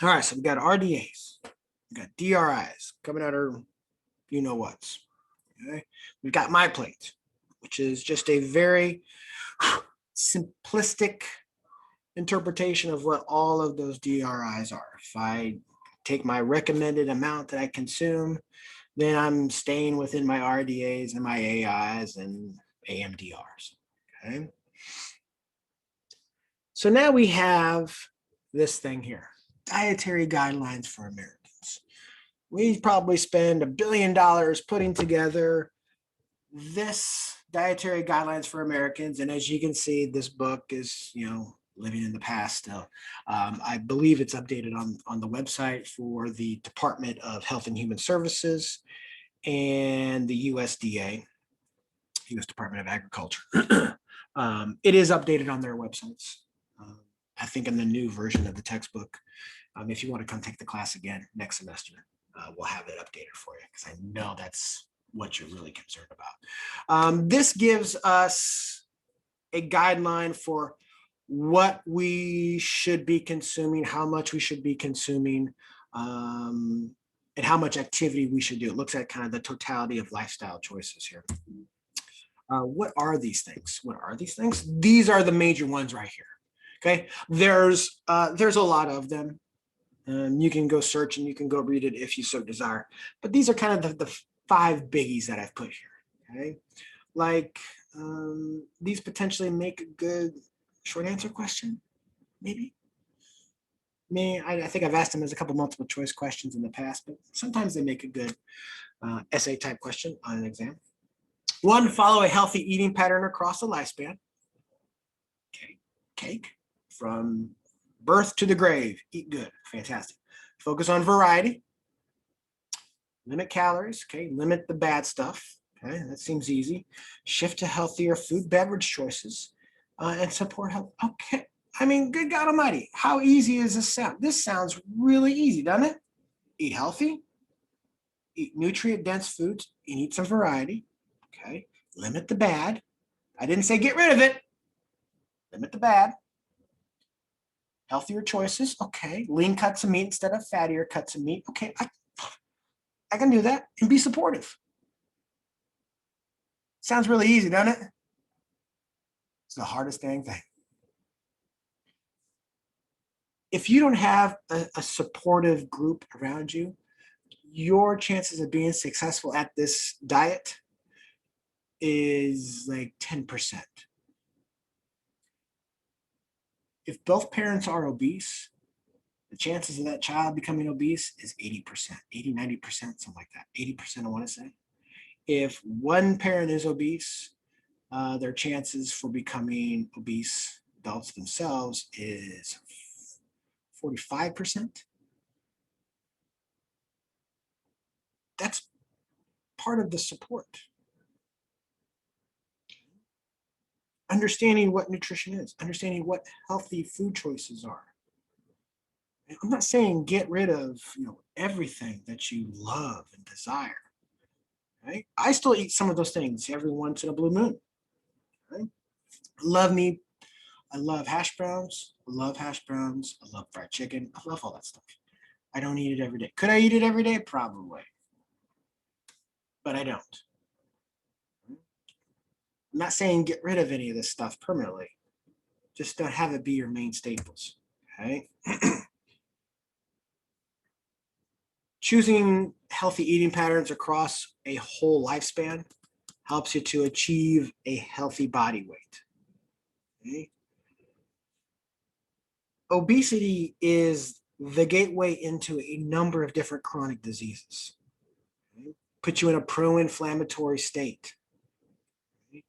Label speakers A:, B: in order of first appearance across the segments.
A: All right, so we got RDAs, we got DRIs coming out of you know what's. Okay, we've got my plate, which is just a very simplistic interpretation of what all of those DRIs are. If I take my recommended amount that I consume, then I'm staying within my RDAs and my AIs and AMDRs. Okay. So now we have this thing here, dietary guidelines for Americans. We probably spend $1 billion putting together this dietary guidelines for Americans. And as you can see, this book is, living in the past still. I believe it's updated on the website for the Department of Health and Human Services and the USDA, U.S. Department of Agriculture. It is updated on their websites. I think in the new version of the textbook, if you want to come take the class again next semester, we'll have it updated for you because I know that's what you're really concerned about. This gives us a guideline for what we should be consuming, how much we should be consuming, and how much activity we should do. It looks at kind of the totality of lifestyle choices here. What are these things? What are these things? These are the major ones right here. Okay, there's a lot of them. You can go search and you can go read it if you so desire. But these are kind of the 5 biggies that I've put here. Okay, like these potentially make a good short answer question, maybe. I think I've asked them as a couple multiple choice questions in the past, but sometimes they make a good essay type question on an exam. 1, follow a healthy eating pattern across the lifespan. Okay, cake. From birth to the grave, eat good, fantastic. Focus on variety. Limit calories, okay, limit the bad stuff. Okay, that seems easy. Shift to healthier food, beverage choices, and support health. Okay, I mean, good God Almighty, how easy is this sound? This sounds really easy, doesn't it? Eat healthy, eat nutrient-dense foods, and eat some variety. Okay, limit the bad. I didn't say get rid of it. Limit the bad. Healthier choices, okay. Lean cuts of meat instead of fattier cuts of meat. Okay, I can do that and be supportive. Sounds really easy, doesn't it? It's the hardest dang thing. If you don't have a supportive group around you, your chances of being successful at this diet is like 10%. If both parents are obese, the chances of that child becoming obese is 80%, 80, 90%, something like that. 80%, I want to say. If one parent is obese, their chances for becoming obese adults themselves is 45%. That's part of the support. Understanding what nutrition is, understanding what healthy food choices are. I'm not saying get rid of everything that you love and desire. Right? I still eat some of those things every once in a blue moon. Right? I love hash browns. I love hash browns. I love fried chicken. I love all that stuff. I don't eat it every day. Could I eat it every day? Probably. But I don't. I'm not saying get rid of any of this stuff permanently. Just don't have it be your main staples. Okay. Choosing healthy eating patterns across a whole lifespan helps you to achieve a healthy body weight. Okay. Obesity is the gateway into a number of different chronic diseases. Okay. Put you in a pro-inflammatory state, okay,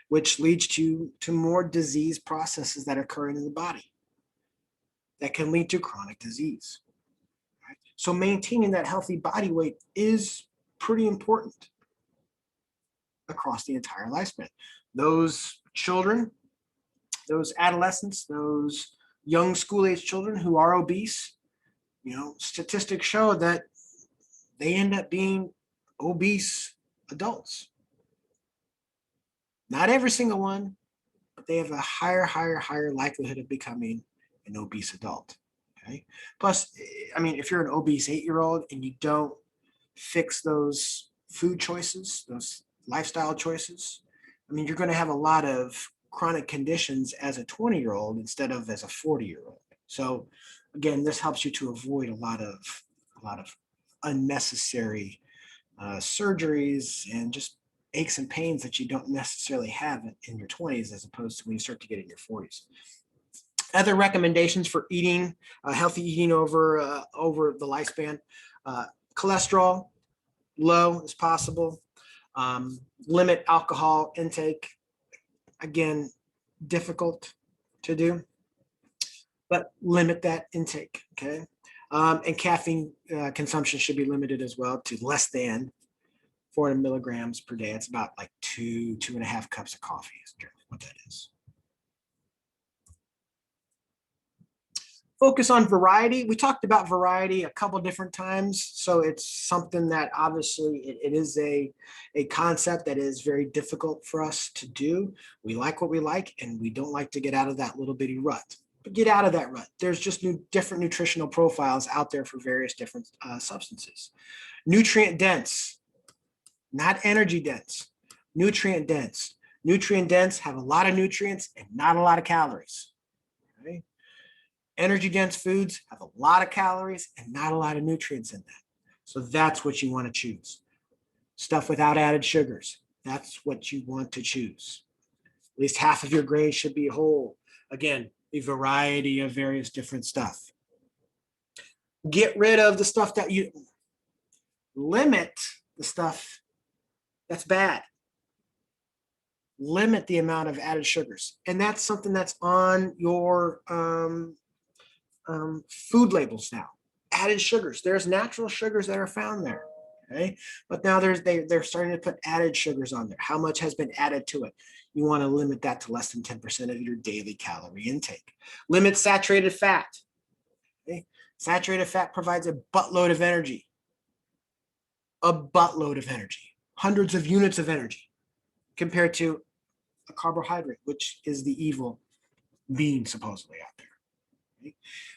A: which leads to more disease processes that occur in the body that can lead to chronic disease. Right? So maintaining that healthy body weight is pretty important across the entire lifespan. Those children, those adolescents, those young school-age children who are obese, statistics show that they end up being obese adults. Not every single one, but they have a higher likelihood of becoming an obese adult. Okay. Plus, I mean, if you're an obese 8-year-old and you don't fix those food choices, those lifestyle choices, I mean, you're going to have a lot of chronic conditions as a 20-year-old instead of as a 40-year-old. So again, this helps you to avoid a lot of unnecessary surgeries and just aches and pains that you don't necessarily have in your 20s as opposed to when you start to get in your 40s. Other recommendations for eating, healthy eating over the lifespan: cholesterol low as possible. Limit alcohol intake. Again, difficult to do, but limit that intake. Okay, and caffeine consumption should be limited as well to less than 400 milligrams per day. It's about like 2.5 cups of coffee is generally what that is. Focus on variety. We talked about variety a couple different times. So it's something that obviously it is a concept that is very difficult for us to do. We like what we like, and we don't like to get out of that little bitty rut. But get out of that rut. There's just different nutritional profiles out there for various different substances. Nutrient dense, not energy dense, nutrient dense. Nutrient dense have a lot of nutrients and not a lot of calories. Okay? Energy dense foods have a lot of calories and not a lot of nutrients in them. So that's what you want to choose. Stuff without added sugars. That's what you want to choose. At least half of your grains should be whole. Again, a variety of various different stuff. Get rid of the stuff that you limit the stuff that's bad. Limit the amount of added sugars. And that's something that's on your food labels now. Added sugars. There's natural sugars that are found there. Okay, but now they're starting to put added sugars on there. How much has been added to it? You want to limit that to less than 10% of your daily calorie intake. Limit saturated fat. Okay? Saturated fat provides a buttload of energy. A buttload of energy. Hundreds of units of energy compared to a carbohydrate, which is the evil being supposedly out there. Okay?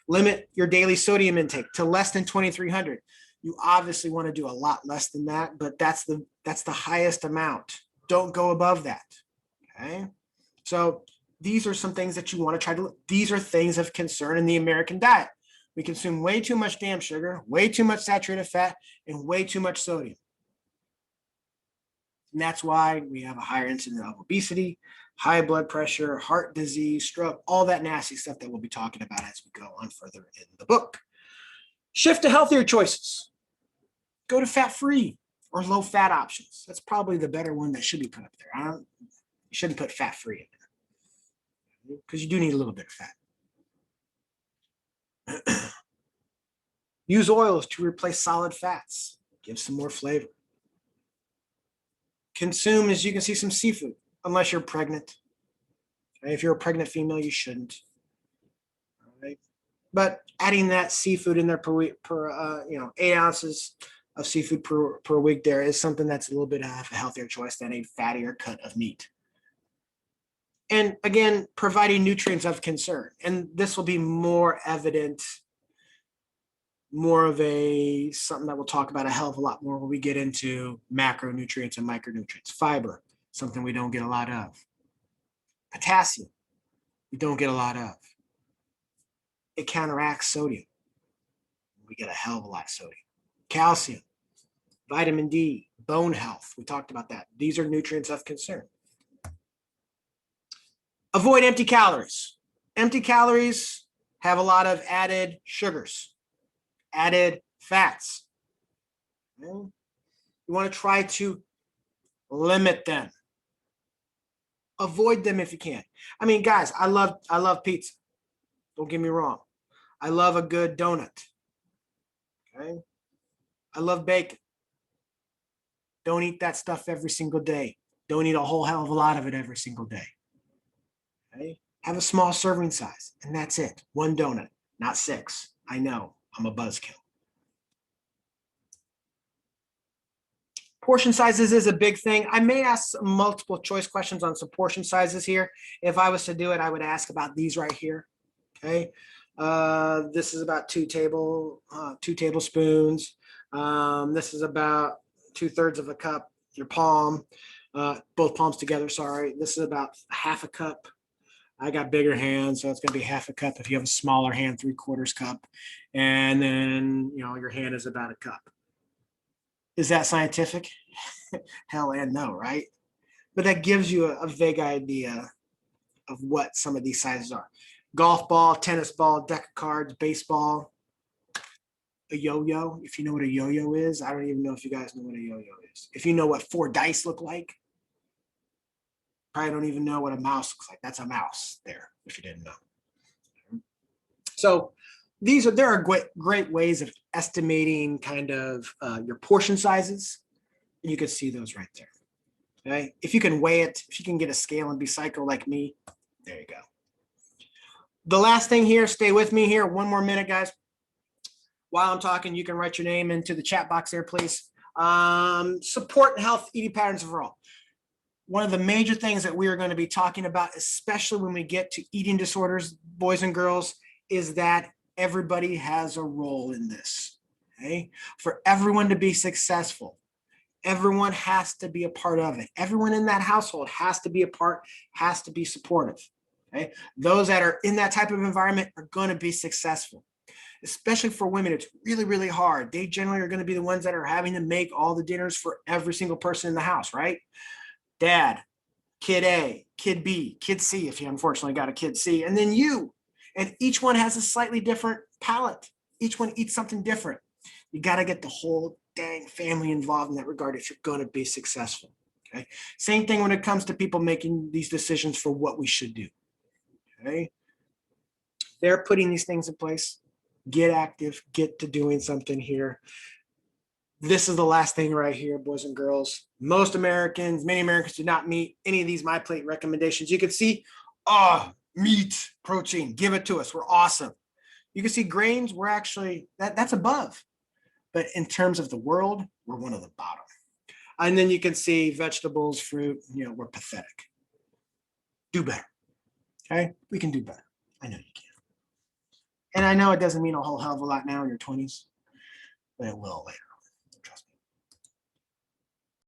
A: Limit your daily sodium intake to less than 2,300. You obviously want to do a lot less than that, but that's the highest amount. Don't go above that. Okay. So these are some things that you want to try to, these are things of concern in the American diet. We consume way too much damn sugar, way too much saturated fat, and way too much sodium. And that's why we have a higher incidence of obesity, high blood pressure, heart disease, stroke, all that nasty stuff that we'll be talking about as we go on further in the book. Shift to healthier choices. Go to fat-free or low-fat options. That's probably the better one that should be put up there. You shouldn't put fat-free in there because you do need a little bit of fat. Use oils to replace solid fats. Give some more flavor. Consume, as you can see, some seafood, unless you're pregnant. Okay? If you're a pregnant female, you shouldn't. All right? But adding that seafood in there per week, 8 ounces of seafood per week there is something that's a little bit of a healthier choice than a fattier cut of meat. And again, providing nutrients of concern. And this will be more evident, more of something that we'll talk about a hell of a lot more when we get into macronutrients and micronutrients. Fiber, something we don't get a lot of. Potassium, we don't get a lot of. It counteracts sodium. We get a hell of a lot of sodium. Calcium, vitamin D, bone health. We talked about that. These are nutrients of concern. Avoid empty calories. Empty calories have a lot of added sugars, added fats. You want to try to limit them. Avoid them if you can. I mean, guys, I love pizza. Don't get me wrong. I love a good donut. Okay? I love bacon. Don't eat that stuff every single day. Don't eat a whole hell of a lot of it every single day. Okay? Have a small serving size, and that's it. 1 donut, not 6. I know, I'm a buzzkill. Portion sizes is a big thing. I may ask some multiple choice questions on some portion sizes here. If I was to do it, I would ask about these right here. Okay. This is about two tablespoons. This is about 2/3 of a cup, your palm, both palms together, sorry. This is about half a cup. I got bigger hands, so it's going to be half a cup. If you have a smaller hand, 3/4 cup. And then, your hand is about a cup. Is that scientific? Hell and no, right? But that gives you a vague idea of what some of these sizes are. Golf ball, tennis ball, deck of cards, baseball, a yo-yo. If you know what a yo-yo is, I don't even know if you guys know what a yo-yo is. If you know what 4 dice look like, probably don't even know what a mouse looks like. That's a mouse there, if you didn't know. So there are great ways of estimating kind of your portion sizes. You can see those right there. Okay. If you can weigh it, if you can get a scale and be psycho like me, there you go. The last thing here, stay with me here. One more minute, guys. While I'm talking, you can write your name into the chat box there, please. Support and health eating patterns overall. One of the major things that we are going to be talking about, especially when we get to eating disorders, boys and girls, is that everybody has a role in this. Okay? For everyone to be successful, everyone has to be a part of it. Everyone in that household has to be a part, has to be supportive. Okay? Those that are in that type of environment are going to be successful. Especially for women, it's really, really hard. They generally are going to be the ones that are having to make all the dinners for every single person in the house, right? Dad, kid A, kid B, kid C, if you unfortunately got a kid C, and then you. And each one has a slightly different palate. Each one eats something different. You got to get the whole dang family involved in that regard if you're going to be successful. Okay. Same thing when it comes to people making these decisions for what we should do. Okay. They're putting these things in place. Get active, get to doing something here. This is the last thing right here, boys and girls. Many Americans do not meet any of these My Plate recommendations. You can see, meat, protein, give it to us. We're awesome. You can see grains, we're actually, that's above. But in terms of the world, we're one of the bottom. And then you can see vegetables, fruit, we're pathetic. Do better. Okay? We can do better. I know you can. And I know it doesn't mean a whole hell of a lot now in your 20s, but it will later.